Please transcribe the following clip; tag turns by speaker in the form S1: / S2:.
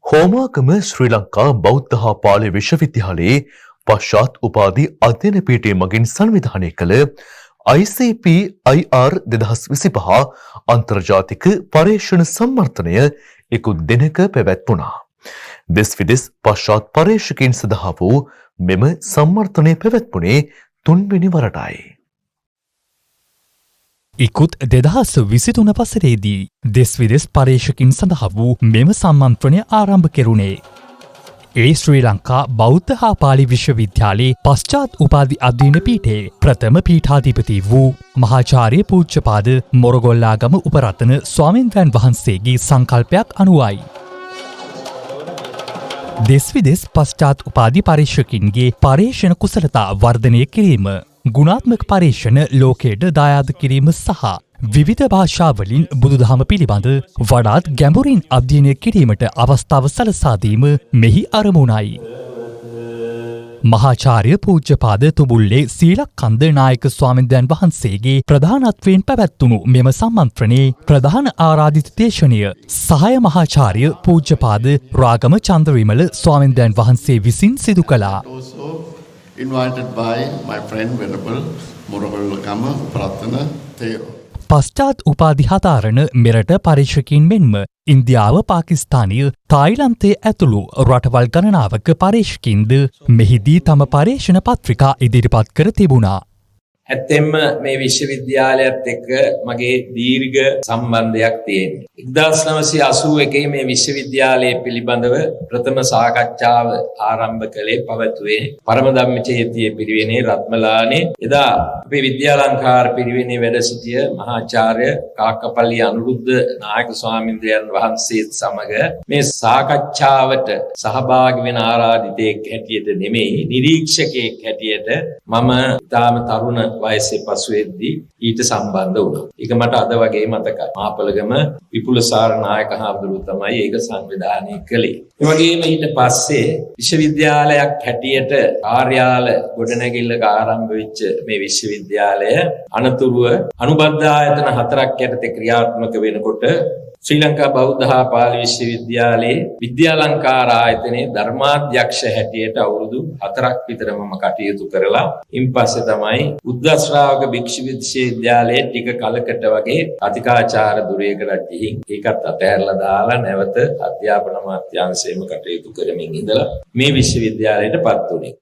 S1: හෝමාගම ශ්‍රී ලංකා බෞද්ධ හා පාලි විශ්වවිද්‍යාලයේ පශ්චාත් උපාධි අධ්‍යයන පීඨය මගින් සංවිධානය කළ ICPIR 2025 අන්තර්ජාතික පර්යේෂණ සම්වර්ධනය ඉකුත් දිනක පැවැත්වුණා. දෙස් විදෙස් පශ්චාත් පර්යේෂකයන් සඳහා වූ මෙම සම්වර්ධනය පැවැත්වුණේ 3 වෙනි වරටයි.
S2: ඉකුත් 2023 වසරේදී දෙස් විදෙස් පර්යේෂකයන් සඳහා වූ මෙම සම්මන්ත්‍රණය ආරම්භ කෙරුණේ. ඒ ශ්‍රී ලංකා බෞද්ධ හා පාලි විශ්වවිද්‍යාලයේ පශ්චාත් උපාධි අධ්‍යයන පීඨයේ ප්‍රථම පීඨාධිපති වූ මහාචාර්ය පූජ්‍යපාද මොරගොල්ලාගම උපරතන ස්වාමීන්ද්‍රයන් වහන්සේගේ සංකල්පයක් අනුවයි. දෙස් විදෙස් පශ්චාත් උපාධි පර්යේෂකයන්ගේ පර්යේෂණ කුසලතා වර්ධනය කිරීම, ගුණාත්මක පර්යේෂණ ලෝකයට දායාද කිරීම සහ විවිධ භාෂාවලින් බුදුදහම පිළිබඳ වඩාත් ගැඹුරින් අධ්‍යයනය කිරීමට අවස්ථාව සලසා දීම මෙහි අරමුණයි. මහාචාර්ය පූජ්‍යපාද තුබුල්ලේ සීලක්කන්ද නායක ස්වාමීන්ද්‍රයන් වහන්සේගේ ප්‍රධානත්වයෙන් පැවැත්වුණු මෙම සම්මන්ත්‍රණයේ ප්‍රධාන ආරාධිත දේශනය සහාය මහාචාර්ය පූජ්‍යපාද රාගම චන්ද්‍රවිමල ස්වාමීන්ද්‍රයන් වහන්සේ විසින් සිදු කළා.
S3: Invited by my friend Venerable Morogolagama Pratana Theo.
S2: පශ්චාත් උපාධි හදාරන මෙරට පර්යේෂකයන් මෙන්ම ඉන්දියාව, පාකිස්තානය, තායිලන්තය ඇතුළු රටවල් ගණනාවක පර්යේෂකයින්ද මෙහිදී තම පර්යේෂණ පත්‍රිකා ඉදිරිපත් කර තිබුණා.
S4: ඇත්තෙන්ම මේ විශ්වවිද්‍යාලයත් එක්ක මගේ දීර්ඝ සම්බන්ධයක් තියෙනවා. 1981 මේ විශ්වවිද්‍යාලය පිළිබඳව ප්‍රථම සාකච්ඡාව ආරම්භ කළේ පවතුවේ පරම ධම්මචේතිය පිරිවෙනේ රත්මලානේ. එදා අපේ විද්‍යාලංකාර පිරිවෙනේ වැඩ සිටිය මහාචාර්ය කාකපල්ලි අනුරුද්ධ නායක ස්වාමීන්ද්‍රයන් වහන්සේත් සමග මේ සාකච්ඡාවට සහභාගී වෙන ආරාධිතයෙක් හැටියට නෙමෙයි, නිරීක්ෂකයෙක් හැටියට මම තාම තරුණ වයසේ පසුවෙද්දී ඊට සම්බන්ධ වුණා. ඒක මට අද වගේ මතකයි. මාපලගම විපුලසාර නායක හාමුදුරුවෝ තමයි ඒක සංවිධානය කළේ. ඒ වගේම ඊට පස්සේ විශ්වවිද්‍යාලයක් හැටියට කාර්යාල ගොඩනැගිල්ලක ආරම්භ වෙච්ච මේ විශ්වවිද්‍යාලය අනතුරුව අනුබද්ධ ආයතන 4ක් යටතේ ක්‍රියාත්මක වෙනකොට ශ්‍රී ලංකා බෞද්ධ හා පාලි විශ්වවිද්‍යාලයේ විද්‍යාලංකාර ආයතනයේ ධර්මාධ්‍යක්ෂ හැටියට අවුරුදු 4ක් විතර මම කටයුතු කරලා ඉන්පස්සේ තමයි බුද්ධ ශ්‍රාවක භික්ෂු විශ්වවිද්‍යාලයේ ටික කලකට වගේ අධිකාචාර්ය ධුරයකට ගිහින් ඒකත් අතහැරලා දාලා නැවත අධ්‍යාපන අමාත්‍යාංශයේම කටයුතු කරමින් ඉඳලා මේ විශ්වවිද්‍යාලයටපත් වුණේ.